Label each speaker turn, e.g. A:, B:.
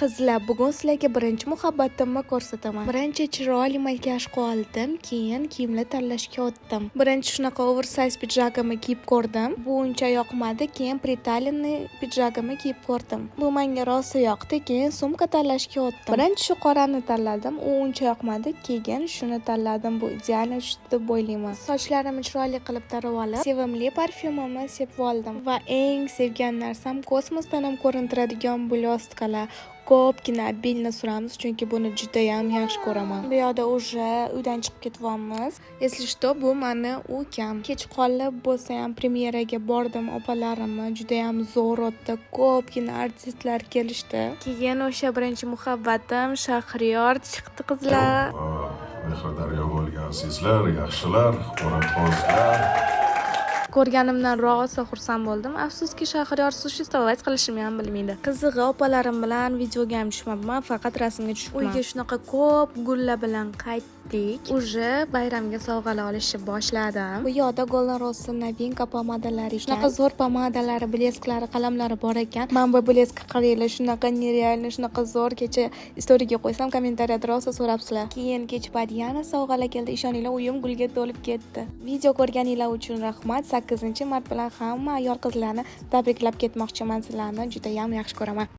A: Qizlar, bugun sizlarga birinchi muhabbatimni ko'rsataman. Birinchi chiroyli makiyaj qildim, keyin kiyimlar tanlashga o'tdim. Birinchi shunaqa oversize pidjagimni kiyib ko'rdim. Bu uncha yoqmadi, keyin pritalinni pidjagimni kiyib ko'rdim. Bu menga rosa yoqdi, keyin sumka tanlashga o'tdim. Birinchi shu qorani tanladim, u uncha yoqmadi, keyin shuni tanladim. Bu ideal tushdi deb o'ylayman. Sochlarimni chiroyli qilib tarab olib, sevimli parfyumimni sepib oldim va eng sevgan narsam kosmosdan ham ko'rinib turadigan blyostkalar. Ko'pgina bilni suramiz, chunki buni juda ham yaxshi ko'raman. Bu yerda уже uydan chiqib ketyapmiz. Если что, bu meni ukam. Kech qolib bo'lsa ham premyeraga bordim opalarimni. Juda ham zo'r o'tdi. Ko'pgina artistlar kelishdi. Keyin o'sha birinchi muhabbatim Shahriyor chiqdi qizlar.
B: Mehridaryo bo'lgan azizlar, yaxshilar, qo'raqozlar.
A: Ko'rganimdan rosa xursand bo'ldim. Afsuski Shahriyor sushistovac qilishimni ham bilmaydi. Qizig'i opalarim bilan videoga ham tushmabman, faqat rasmga tushibman. Uyga shunaqa ko'p gullar bilan qaytdik. Уже bayramga sovg'alar olishni boshladim. Bu yerda Golden Rose novinka pomadalari ekan. Shunaqa zo'r pomadalari, blesklari, qalamlari bor ekan. Men bu blesk qaranglar, shunaqa nerealni, shunaqa zo'r. Kecha istoriyaga qo'ysam, kommentariyada rosa so'rabsizlar. Keyin kech yana sovg'alar keldi. Ishoninglar, uyim gulga to'lib ketdi. Video ko'rganinglar uchun rahmat. 8-mart bilan hamma ayol qizlarni tabriklab ketmoqchiman. Sizlarni juda ham yaxshi ko'raman.